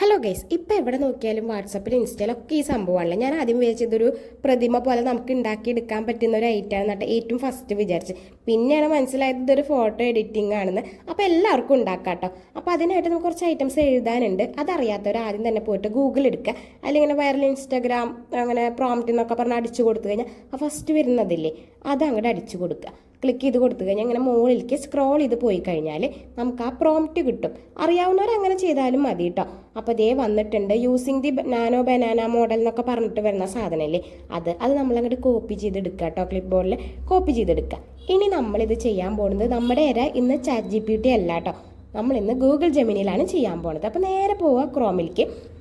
Hello guys, ഇപ്പോൾ എവിടെ നോക്കിയാലും വാട്സപ്പിൽ ഇൻസ്റ്റയിലൊക്കെ ഈ സംഭവമാണല്ലോ. ഞാൻ ആദ്യം വിചാരിച്ചതൊരു പ്രതിമ പോലെ നമുക്ക് ഉണ്ടാക്കിയെടുക്കാൻ പറ്റുന്ന ഒരു ഐറ്റം എന്നിട്ട് ഏറ്റവും ഫസ്റ്റ് വിചാരിച്ച്. പിന്നെയാണ് മനസ്സിലായത് ഇതൊരു ഫോട്ടോ എഡിറ്റിംഗ് ആണെന്ന്. അപ്പോൾ എല്ലാവർക്കും ഉണ്ടാക്കാം കേട്ടോ. അപ്പോൾ അതിനായിട്ട് നമുക്ക് കുറച്ച് ഐറ്റംസ് എഴുതാനുണ്ട്. അതറിയാത്തവർ ആദ്യം തന്നെ പോയിട്ട് ഗൂഗിൾ എടുക്കുക. അല്ലെങ്കിൽ വൈറൽ ഇൻസ്റ്റാഗ്രാം അങ്ങനെ പ്രോംപ്റ്റ് എന്നൊക്കെ പറഞ്ഞ് അടിച്ചു കൊടുത്തു കഴിഞ്ഞാൽ ആ ഫസ്റ്റ് വരുന്നതില്ലേ അത് അങ്ങോട്ട് അടിച്ചു കൊടുക്കുക. ക്ലിക്ക് ചെയ്ത് കൊടുത്തു കഴിഞ്ഞാൽ ഇങ്ങനെ മുകളിലേക്ക് സ്ക്രോൾ ചെയ്ത് പോയി കഴിഞ്ഞാൽ നമുക്ക് ആ പ്രോംപ്റ്റ് കിട്ടും. അറിയാവുന്നവർ അങ്ങനെ ചെയ്താലും മതി കേട്ടോ. അപ്പോൾ ദേ വന്നിട്ടുണ്ട് using the nano banana model എന്നൊക്കെ പറഞ്ഞിട്ട് വരുന്ന സാധനമല്ലേ അത് നമ്മളങ്ങോട്ട് കോപ്പി ചെയ്തെടുക്കുക കേട്ടോ. ക്ലിപ്പ് ബോർഡിൽ കോപ്പി ചെയ്തെടുക്കുക. ഇനി നമ്മളിത് ചെയ്യാൻ പോകുന്നത് നമ്മുടെ ഇന്ന് ChatGPT അല്ല കേട്ടോ. നമ്മൾ ഇന്ന് ഗൂഗിൾ ജെമിനിയിലാണ് ചെയ്യാൻ പോകുന്നത്. അപ്പോൾ നേരെ പോവുക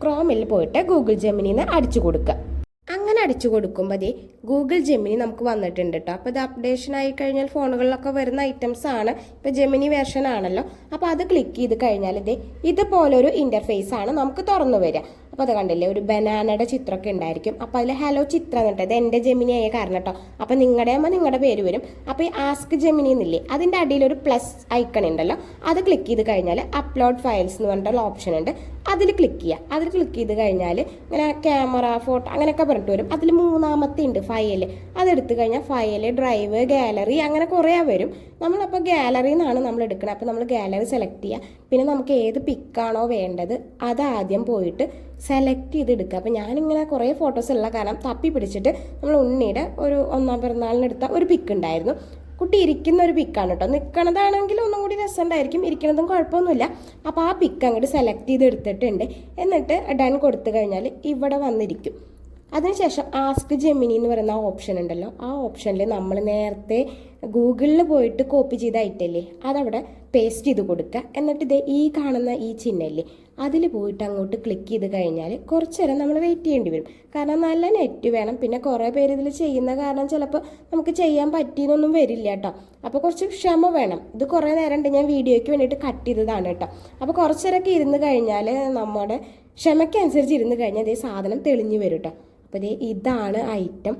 ക്രോമിൽ പോയിട്ട് ഗൂഗിൾ ജെമിനിന്ന് അടിച്ചു കൊടുക്കുക. അങ്ങനെ അടിച്ചു കൊടുക്കുമ്പോൾ ഗൂഗിൾ ജെമിനി നമുക്ക് വന്നിട്ടുണ്ട് കേട്ടോ. അപ്പോൾ ഇത് അപ്ഡേഷൻ ആയി കഴിഞ്ഞാൽ ഫോണുകളിലൊക്കെ വരുന്ന ഐറ്റംസ് ആണ്. ഇപ്പോൾ ജെമിനി വെർഷൻ ആണല്ലോ. അപ്പോൾ അത് ക്ലിക്ക് ചെയ്ത് കഴിഞ്ഞാൽ ഇതുപോലൊരു ഇൻ്റർഫേസ് ആണ് നമുക്ക് തുറന്നു വരിക. അപ്പോൾ അത് കണ്ടില്ലേ, ഒരു ബനാനയുടെ ചിത്രമൊക്കെ ഉണ്ടായിരിക്കും. അപ്പോൾ അതിൽ ഹലോ ചിത്ര എന്നിട്ട് ഇത് എൻ്റെ ജെമിനി ആയ കാരണം കേട്ടോ. അപ്പോൾ നിങ്ങളുടെ പേര് വരും. അപ്പോൾ ഈ ആസ്ക് ജെമിനി എന്നില്ലേ അതിൻ്റെ അടിയിലൊരു പ്ലസ് ഐക്കൺ ഉണ്ടല്ലോ, അത് ക്ലിക്ക് ചെയ്ത് കഴിഞ്ഞാൽ അപ്ലോഡ് ഫയൽസ് എന്ന് പറഞ്ഞിട്ടുള്ള ഓപ്ഷൻ ഉണ്ട്. അതിൽ ക്ലിക്ക് ചെയ്യുക. അതിൽ ക്ലിക്ക് ചെയ്ത് കഴിഞ്ഞാൽ ഇങ്ങനെ ക്യാമറ ഫോട്ടോ അങ്ങനെയൊക്കെ പറഞ്ഞിട്ട് വരും. അതിൽ മൂന്നാമത്തെ ഉണ്ട് ഫയൽ. അതെടുത്ത് കഴിഞ്ഞാൽ ഫയൽ, ഡ്രൈവ്, ഗാലറി അങ്ങനെ കുറേ വരും. നമ്മളപ്പോൾ ഗാലറിയിൽ നിന്നാണ് നമ്മൾ എടുക്കുന്നത്. അപ്പോൾ നമ്മൾ ഗാലറി സെലക്ട് ചെയ്യുക. പിന്നെ നമുക്ക് ഏത് പിക്കാണോ വേണ്ടത് അത് ആദ്യം പോയിട്ട് സെലക്ട് ചെയ്തെടുക്കുക. അപ്പോൾ ഞാനിങ്ങനെ കുറേ ഫോട്ടോസ് ഉള്ള കാരണം തപ്പി പിടിച്ചിട്ട് നമ്മൾ ഉണ്ണിയുടെ ഒരു 1ാം പിറന്നാളിനെടുത്ത ഒരു പിക്ക് ഉണ്ടായിരുന്നു. കുട്ടി ഇരിക്കുന്ന ഒരു പിക്കാണ് കേട്ടോ. നിൽക്കണതാണെങ്കിൽ ഒന്നും കൂടി രസമുണ്ടായിരിക്കും, ഇരിക്കണതും കുഴപ്പമൊന്നുമില്ല. അപ്പോൾ ആ പിക്ക് അങ്ങോട്ട് സെലക്ട് ചെയ്തെടുത്തിട്ടുണ്ട്. എന്നിട്ട് ഡൺ കൊടുത്തു കഴിഞ്ഞാൽ ഇവിടെ വന്നിരിക്കും. അതിനുശേഷം ആസ്ക് ജെമിനി എന്ന് പറയുന്ന ഓപ്ഷൻ ഉണ്ടല്ലോ, ആ ഓപ്ഷനിൽ നമ്മൾ നേരത്തെ ഗൂഗിളിൽ പോയിട്ട് കോപ്പി ചെയ്ത ഐറ്റല്ലേ അതവിടെ പേസ്റ്റ് ചെയ്ത് കൊടുക്കുക. എന്നിട്ട് ഈ കാണുന്ന ഈ ചിഹ്നല്ലേ അതിൽ പോയിട്ട് അങ്ങോട്ട് ക്ലിക്ക് ചെയ്ത് കഴിഞ്ഞാൽ കുറച്ച് നേരം നമ്മൾ വെയിറ്റ് ചെയ്യേണ്ടി വരും. കാരണം നല്ല നെറ്റ് വേണം. പിന്നെ കുറേ പേര് ഇതിൽ ചെയ്യുന്ന കാരണം ചിലപ്പോൾ നമുക്ക് ചെയ്യാൻ പറ്റിയെന്നൊന്നും വരില്ല കേട്ടോ. അപ്പോൾ കുറച്ച് ക്ഷമ വേണം. ഇത് കുറേ നേരം ഉണ്ട്, ഞാൻ വീഡിയോയ്ക്ക് വേണ്ടിയിട്ട് കട്ട് ചെയ്തതാണ് കേട്ടോ. അപ്പോൾ കുറച്ച് നേരമൊക്കെ ഇരുന്ന് കഴിഞ്ഞാൽ നമ്മുടെ ക്ഷമയ്ക്കനുസരിച്ച് ഇരുന്ന് കഴിഞ്ഞാൽ സാധനം തെളിഞ്ഞു വരും കേട്ടോ. അപ്പോൾ ഇതാണ് ഐറ്റം.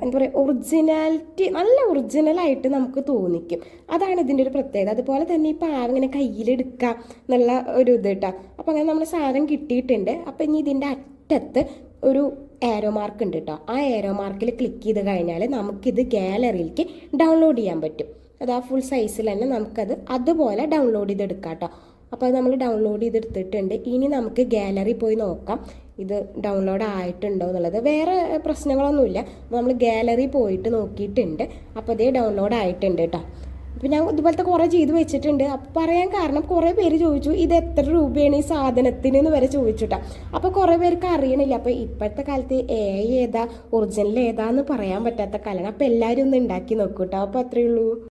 എന്താ പറയുക, ഒറിജിനാലിറ്റി നല്ല ഒറിജിനലായിട്ട് നമുക്ക് തോന്നിക്കും. അതാണ് ഇതിൻ്റെ ഒരു പ്രത്യേകത. അതുപോലെ തന്നെ ഈ പാവ ഇങ്ങനെ കയ്യിലെടുക്കാം എന്നുള്ള ഒരു ഇത് കേട്ടോ. അപ്പോൾ അങ്ങനെ നമ്മൾ സാധനം കിട്ടിയിട്ടുണ്ട്. അപ്പോൾ ഇനി ഇതിൻ്റെ അറ്റത്ത് ഒരു ഏരോ മാർക്ക് ഉണ്ട് കേട്ടോ. ആ ഏരോ മാർക്കിൽ ക്ലിക്ക് ചെയ്ത് കഴിഞ്ഞാൽ നമുക്കിത് ഗാലറിയിലേക്ക് ഡൗൺലോഡ് ചെയ്യാൻ പറ്റും. അത് ആ ഫുൾ സൈസിൽ തന്നെ നമുക്കത് അതുപോലെ ഡൗൺലോഡ് ചെയ്തെടുക്കാം കേട്ടോ. അപ്പോൾ അത് നമ്മൾ ഡൗൺലോഡ് ചെയ്തെടുത്തിട്ടുണ്ട്. ഇനി നമുക്ക് ഗാലറി പോയി നോക്കാം ഇത് ഡൗൺലോഡ് ആയിട്ടുണ്ടോ എന്നുള്ളത്. വേറെ പ്രശ്നങ്ങളൊന്നുമില്ല. നമ്മൾ ഗാലറി പോയിട്ട് നോക്കിയിട്ടുണ്ട്. അപ്പോൾ ഇതേ ഡൗൺലോഡ് ആയിട്ടുണ്ട് കേട്ടോ. അപ്പോൾ ഞാൻ ഇതുപോലത്തെ കുറേ ചെയ്ത് വെച്ചിട്ടുണ്ട്. അപ്പോൾ പറയാൻ കാരണം കുറേ പേര് ചോദിച്ചു ഇത് എത്ര രൂപയാണ് ഈ സാധനത്തിന് എന്ന് വരെ ചോദിച്ചുട്ടാ. അപ്പോൾ കുറേ പേർക്ക് അറിയണില്ല. അപ്പോൾ ഇപ്പോഴത്തെ കാലത്ത് ഏതാ ഒറിജിനൽ ഏതാന്ന് പറയാൻ പറ്റാത്ത കാലമാണ്. അപ്പോൾ എല്ലാവരും ഒന്ന് ഉണ്ടാക്കി നോക്കൂട്ടോ. അപ്പോൾ അത്രയേ ഉള്ളൂ.